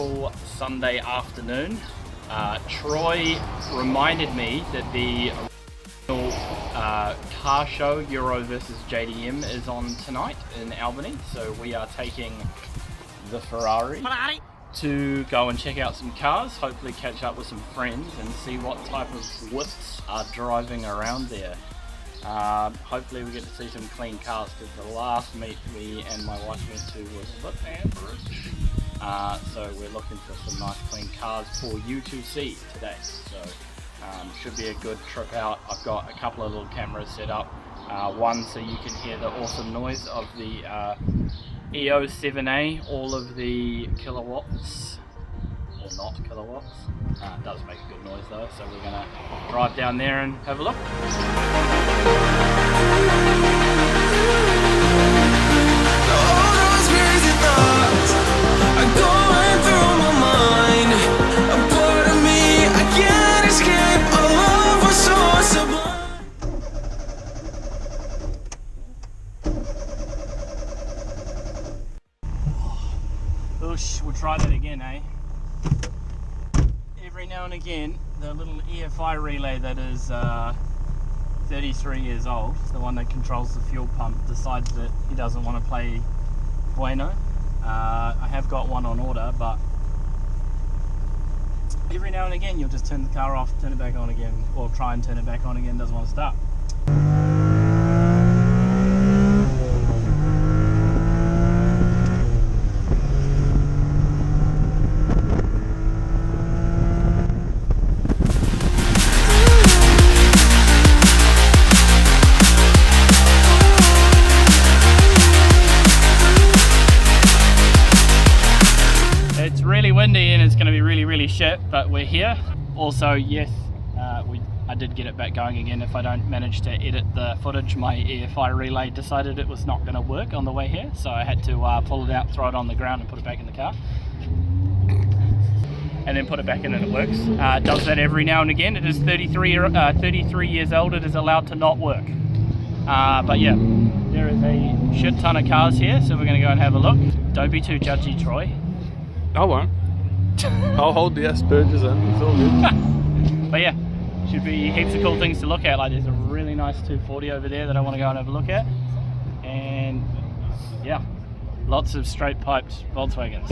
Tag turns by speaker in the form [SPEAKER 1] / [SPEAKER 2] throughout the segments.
[SPEAKER 1] beautiful Sunday afternoon. Troy reminded me that the original car show Euro versus JDM is on tonight in Albany, so we are taking the Ferrari to go and check out some cars, hopefully catch up with some friends and see what type of whips are driving around there. Hopefully we get to see some clean cars, because the last meet me and my wife went to was a bit average. So we're looking for some nice clean cars for you to see today. So should be a good trip out. I've got a couple of little cameras set up. One so you can hear the awesome noise of the EO7A, all of the kilowatts, or not kilowatts. It does make a good noise though, so we're going to drive down there and have a look. We'll try that again, eh? Every now and again, the little EFI relay that is 33 years old, the one that controls the fuel pump, decides that he doesn't want to play Bueno. I have got one on order, but every now and again you'll just turn the car off, turn it back on again, or try and turn it back on again, doesn't want to start. Windy and it's going to be really shit, but we're here. Also, yes, I did get it back going again. If I don't manage to edit the footage, my EFI relay decided it was not going to work on the way here, so I had to pull it out, throw it on the ground and put it back in the car, and then put it back in and it works. It does that every now and again. It is 33 years old. It is allowed to not work, but yeah, there is a shit ton of cars here, so we're going to go and have a look. Don't be too judgy, Troy.
[SPEAKER 2] I won't. I'll hold the Asperger's in, it's all good.
[SPEAKER 1] But yeah, should be heaps of cool things to look at. Like there's a really nice 240 over there that I want to go and have a look at. And yeah, lots of straight piped Volkswagens.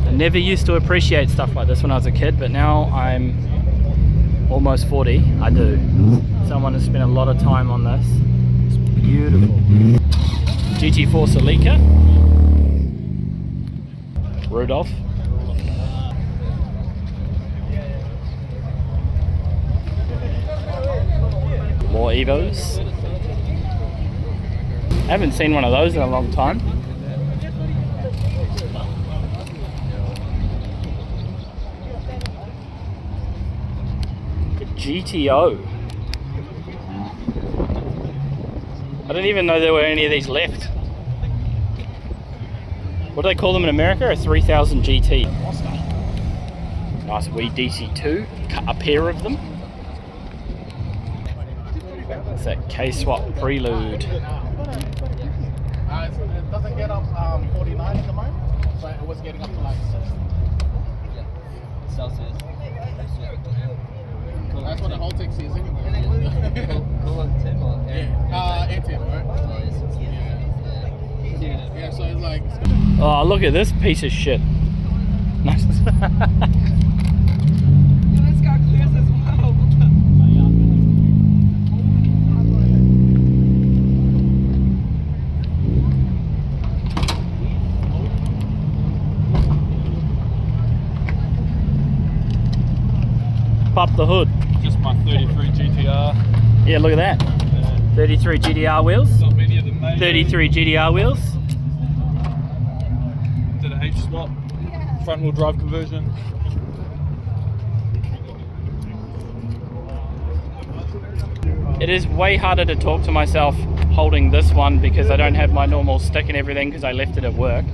[SPEAKER 1] I never used to appreciate stuff like this when I was a kid, but now I'm almost 40, I do. Someone has spent a lot of time on this. It's beautiful. GT4 Celica. Rudolph. More Evos. I haven't seen one of those in a long time. GTO. I didn't even know there were any of these left. What do they call them in America? A 3000 GT. Nice wee DC2, a pair of them. It's that K-Swap Prelude.
[SPEAKER 3] It doesn't get up 49 at the moment, so it was getting up to like 60. Celsius. That's what the whole text is anyway.
[SPEAKER 4] Cool on 10 or?
[SPEAKER 3] Yeah, N10, right? Yeah, so it's like...
[SPEAKER 1] Oh, look at this piece of shit. Nice.
[SPEAKER 5] This got clears as well.
[SPEAKER 1] Pop the hood.
[SPEAKER 2] Just my 33 GTR.
[SPEAKER 1] Yeah, look at that. 33 GTR wheels.
[SPEAKER 2] Not many of them made.
[SPEAKER 1] 33 GTR wheels.
[SPEAKER 2] Did a H swap. Front wheel drive conversion.
[SPEAKER 1] It is way harder to talk to myself holding this one because I don't have my normal stick and everything because I left it at work.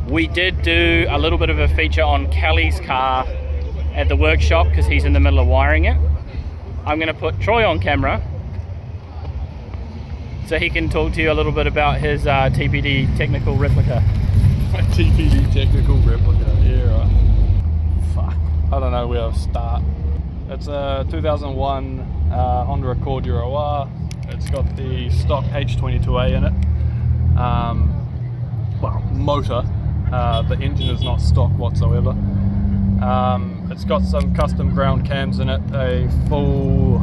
[SPEAKER 1] We did do a little bit of a feature on Kelly's car at the workshop because he's in the middle of wiring it. I'm going to put Troy on camera so he can talk to you a little bit about his TPD technical replica.
[SPEAKER 2] TPD technical replica, yeah, right. Fuck, I don't know where to start. It's a 2001 Honda Accord Euro R. It's got the stock H22A in it. Well, motor. The engine is not stock whatsoever. It's got some custom ground cams in it, a full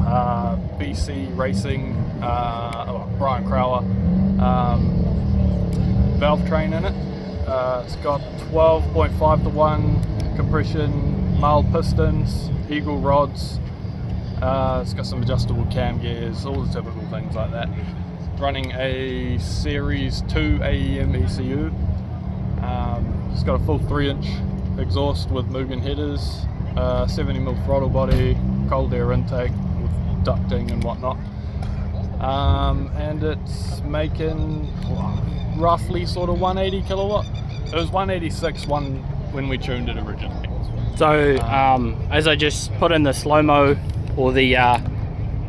[SPEAKER 2] BC Racing Brian Crowler valve train in it. It's got 12.5 to 1 compression, mild pistons, eagle rods. It's got some adjustable cam gears, all the typical things like that. Running a Series 2 AEM ECU. It's got a full 3-inch exhaust with Mugen headers, 70mm throttle body, cold air intake with ducting and whatnot. And it's making roughly sort of 180 kilowatt. It was 186 when we tuned it originally.
[SPEAKER 1] So as I just put in the slow-mo or the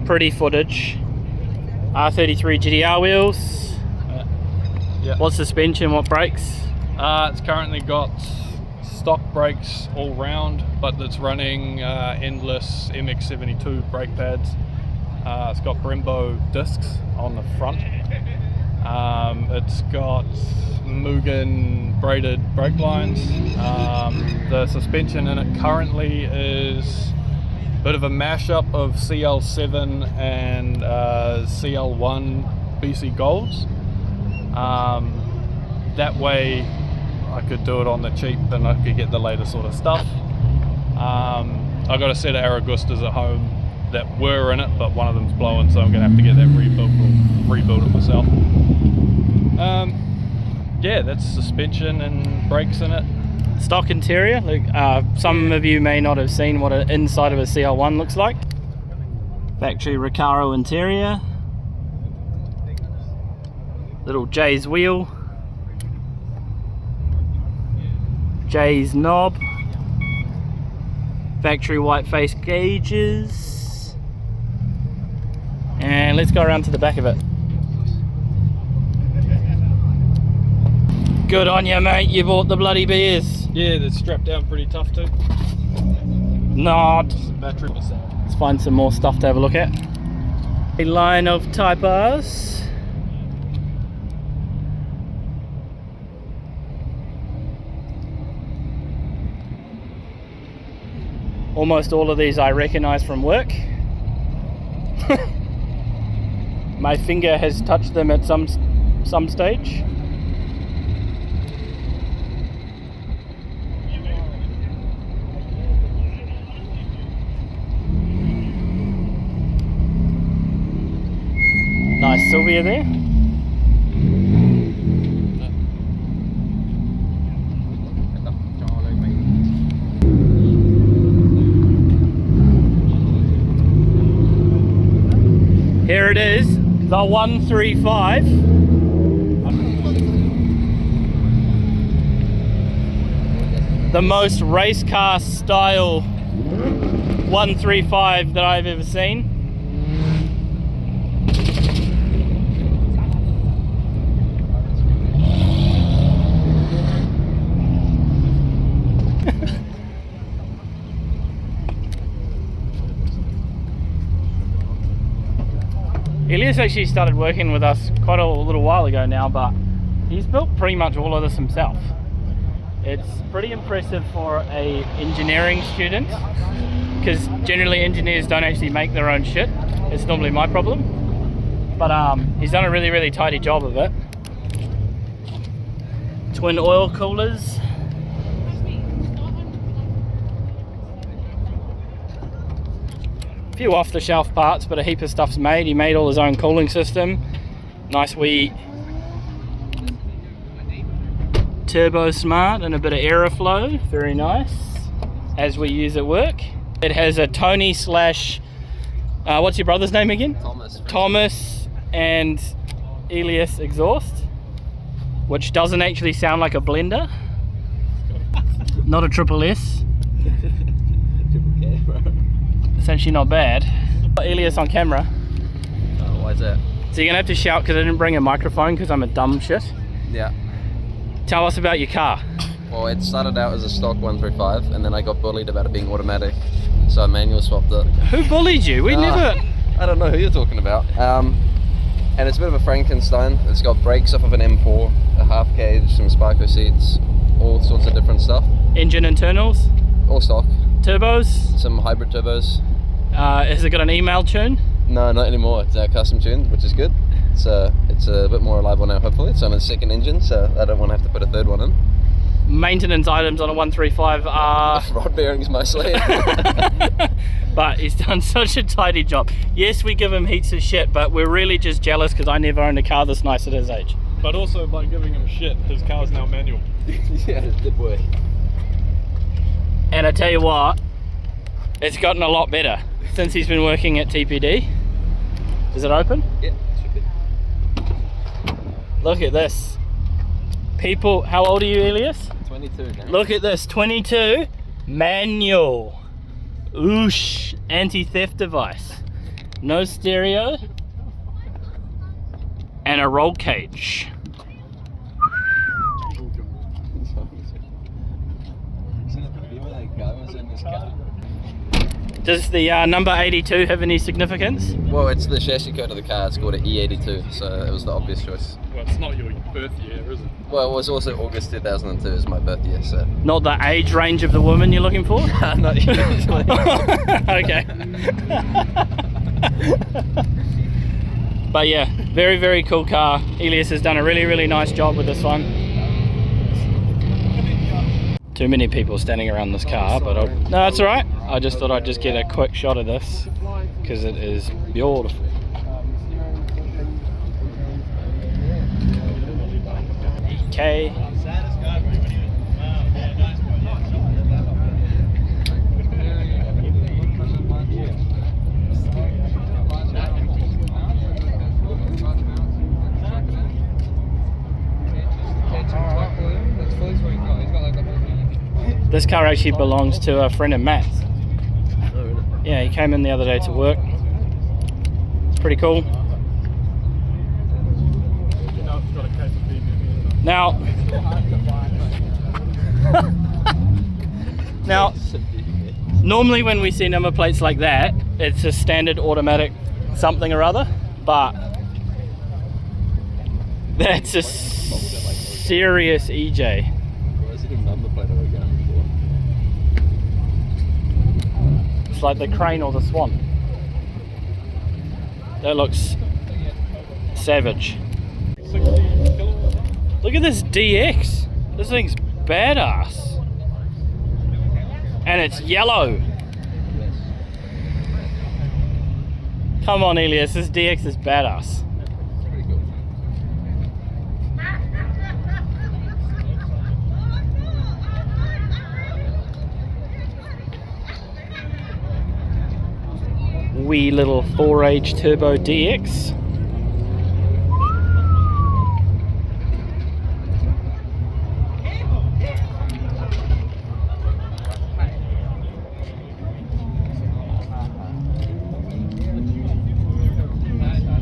[SPEAKER 1] pretty footage, R33 GTR wheels,
[SPEAKER 2] Yeah.
[SPEAKER 1] what suspension, what brakes?
[SPEAKER 2] It's currently got stock brakes all round, but it's running endless MX72 brake pads. It's got Brembo discs on the front. It's got Mugen braided brake lines. The suspension in it currently is a bit of a mashup of CL7 and CL1 BC Golds. That way I could do it on the cheap and I could get the latest sort of stuff. I got a set of Aragustas at home that were in it, but one of them's blowing, so I'm gonna have to get that rebuild it myself. Yeah, that's suspension and brakes in it.
[SPEAKER 1] Stock interior, like some of you may not have seen what an inside of a CL1 looks like. Factory Recaro interior. Little J's wheel. J's knob. Factory white face gauges. And let's go around to the back of it. Good on you, mate, you bought the bloody beers.
[SPEAKER 2] Yeah, that's strapped down pretty tough too.
[SPEAKER 1] Not.
[SPEAKER 2] Battery percent.
[SPEAKER 1] Let's find some more stuff to have a look at. A line of Tiebars. Almost all of these I recognize from work. My finger has touched them at some stage. Nice Sylvia there. Here it is, the 135. The most race car style 135 that I've ever seen. Elias actually started working with us quite a little while ago now, but he's built pretty much all of this himself. It's pretty impressive for a engineering student, because generally engineers don't actually make their own shit. It's normally my problem. But he's done a really tidy job of it. Twin oil coolers. Few off-the-shelf parts, but a heap of stuff's made. He made all his own cooling system. Nice wee turbo smart and a bit of aeroflow. Very nice, as we use at work. It has a Tony slash what's your brother's name again? Thomas and Elias exhaust, which doesn't actually sound like a blender. Not a triple S. It's actually not bad. Got Elias on camera.
[SPEAKER 4] Why is that?
[SPEAKER 1] So you're gonna have to shout because I didn't bring a microphone because I'm a dumb shit.
[SPEAKER 4] Yeah.
[SPEAKER 1] Tell us about your car.
[SPEAKER 4] Well, it started out as a stock 135, and then I got bullied about it being automatic, so I manual swapped it.
[SPEAKER 1] Who bullied you? We never...
[SPEAKER 4] I don't know who you're talking about. And it's a bit of a Frankenstein. It's got brakes off of an M4, a half cage, some Sparko seats, all sorts of different stuff.
[SPEAKER 1] Engine internals?
[SPEAKER 4] All stock.
[SPEAKER 1] Turbos?
[SPEAKER 4] Some hybrid turbos.
[SPEAKER 1] Has it got an email tune?
[SPEAKER 4] No, not anymore. It's custom tuned, which is good. It's a bit more reliable now, hopefully. It's on a second engine, so I don't want to have to put a third one in.
[SPEAKER 1] Maintenance items on a 135 are...
[SPEAKER 4] Rod bearings mostly.
[SPEAKER 1] But he's done such a tidy job. Yes, we give him heaps of shit, but we're really just jealous because I never owned a car this nice at his age.
[SPEAKER 2] But also by giving him shit, his car's now manual.
[SPEAKER 4] Yeah, good boy.
[SPEAKER 1] And I tell you what, it's gotten a lot better since he's been working at TPD. Is it open?
[SPEAKER 4] Yeah, should be.
[SPEAKER 1] Look at this. People, how old are you, Elias?
[SPEAKER 4] 22 now.
[SPEAKER 1] Look at this, 22, manual. Oosh, anti-theft device. No stereo. And a roll cage. Does the number 82 have any significance?
[SPEAKER 4] Well, it's the chassis code of the car. It's called an E82, so it was the obvious choice.
[SPEAKER 2] Well, it's not your birth year, is it?
[SPEAKER 4] Well, it was also August 2002 is my birth year, so...
[SPEAKER 1] Not the age range of the woman you're looking for?
[SPEAKER 4] Not usually.
[SPEAKER 1] Okay. But yeah, very, very cool car. Elias has done a really, really nice job with this one. Too many people standing around this car, but no, that's all right. I just thought I'd just get a quick shot of this because it is beautiful. Okay. This car actually belongs to a friend of Matt's.
[SPEAKER 4] Oh, really?
[SPEAKER 1] Yeah, he came in the other day to work. It's pretty cool. Now, normally when we see number plates like that, it's a standard automatic something or other, but that's a serious EJ. It's like the crane or the swan. That looks savage. Look at this DX. This thing's badass. And it's yellow. Come on, Elias, this DX is badass.
[SPEAKER 4] Pretty cool.
[SPEAKER 1] Wee little 4H turbo DX.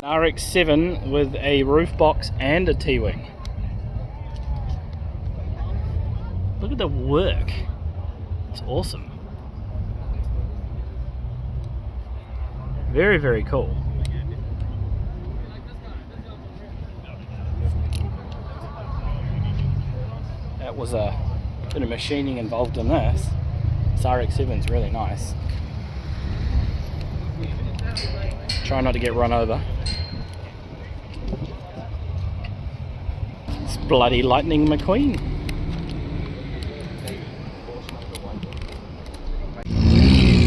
[SPEAKER 1] RX-7 with a roof box and a T-wing. Look at the work. It's awesome. Very, very cool. That was a bit of machining involved in this. This RX-7's really nice. Try not to get run over. It's bloody Lightning McQueen.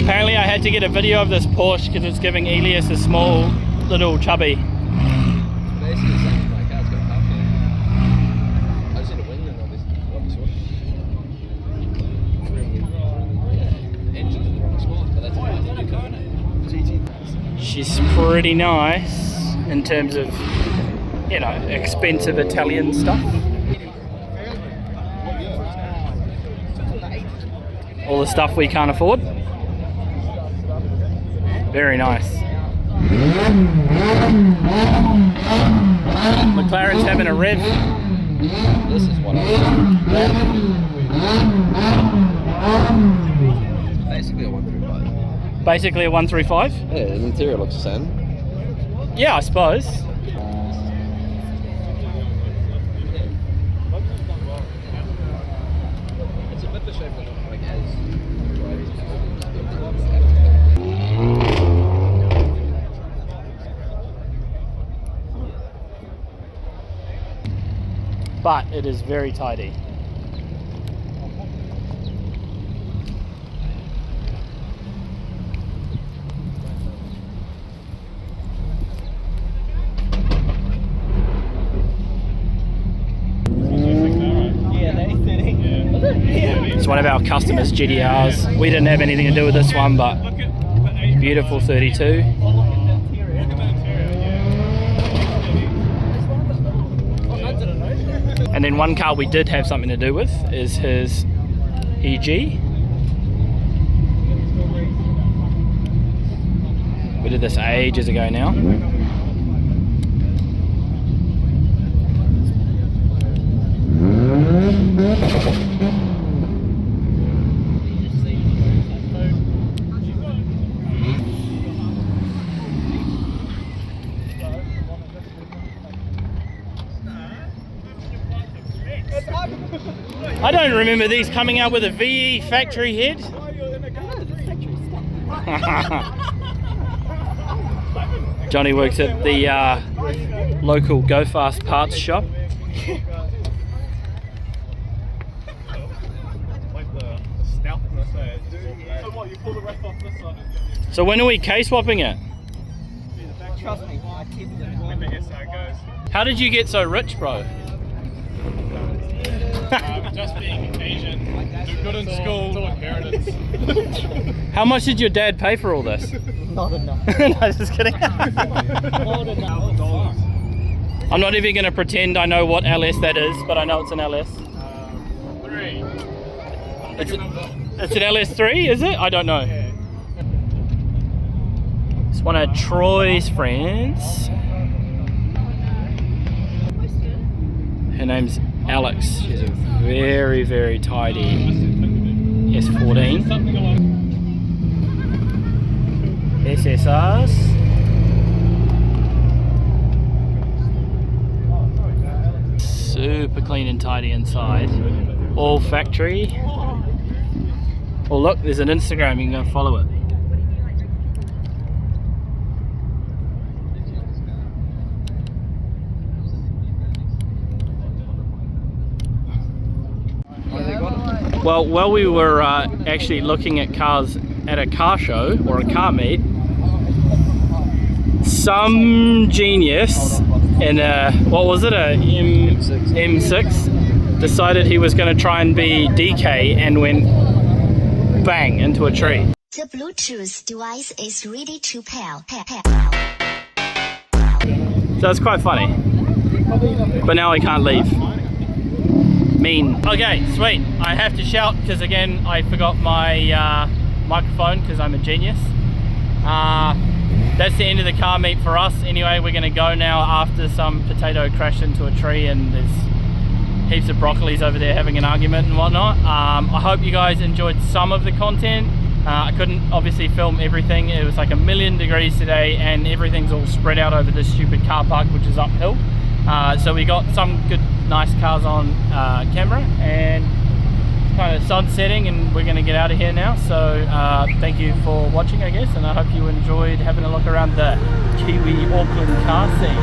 [SPEAKER 1] Apparently I had to get a video of this Porsche because it's giving Elias a small little chubby.
[SPEAKER 4] Basically the same as my car's got a half cam. I just need a wing and obviously. Engine's in the wrong spot, but that's a
[SPEAKER 1] She's pretty nice in terms of, you know, expensive Italian stuff. All the stuff we can't afford. Very nice. McLaren's having a rev.
[SPEAKER 4] This is what I want. Basically a 135.
[SPEAKER 1] Basically a 135?
[SPEAKER 4] Yeah, the interior looks the same.
[SPEAKER 1] Yeah, I suppose.
[SPEAKER 4] It's a bit the shape of like as
[SPEAKER 1] But it is very tidy. It's one of our customers' GDRs. We didn't have anything to do with this one, but beautiful 32. And then one car we did have something to do with is his EG. We did this ages ago now. I don't remember these coming out with a VE factory head. Johnny works at the local Go Fast parts shop. So when are we K-swapping it?
[SPEAKER 5] Trust me, I keep it.
[SPEAKER 1] How did you get so rich, bro?
[SPEAKER 2] Just being Asian, do good in school, it's all inheritance.
[SPEAKER 1] How much did your dad pay for all this?
[SPEAKER 5] Not enough.
[SPEAKER 1] No, just kidding.
[SPEAKER 5] Not enough.
[SPEAKER 1] I'm not even going to pretend I know what LS that is, but I know it's an LS.
[SPEAKER 2] 3.
[SPEAKER 1] It's an LS3, is it? I don't know. It's one of Troy's friends. Her name's Alex. She's a very, very tidy S14. SSRs. Super clean and tidy inside. All factory. Oh look, there's an Instagram, you can go follow it. Well, while we were actually looking at cars at a car show or a car meet, some genius in a, what was it, a M6 decided he was going to try and be DK and went bang into a tree.
[SPEAKER 6] The Bluetooth device is ready to pair.
[SPEAKER 1] So it's quite funny, but now I can't leave. Mean. Okay, sweet. I have to shout because again I forgot my microphone because I'm a genius. That's the end of the car meet for us. Anyway, we're going to go now after some potato crashed into a tree and there's heaps of broccolis over there having an argument and whatnot. I hope you guys enjoyed some of the content. I couldn't obviously film everything. It was like 1,000,000 degrees today and everything's all spread out over this stupid car park which is uphill. So we got some good nice cars on camera and kind of sun setting and we're going to get out of here now. So thank you for watching, I guess, and I hope you enjoyed having a look around the Kiwi Auckland car scene.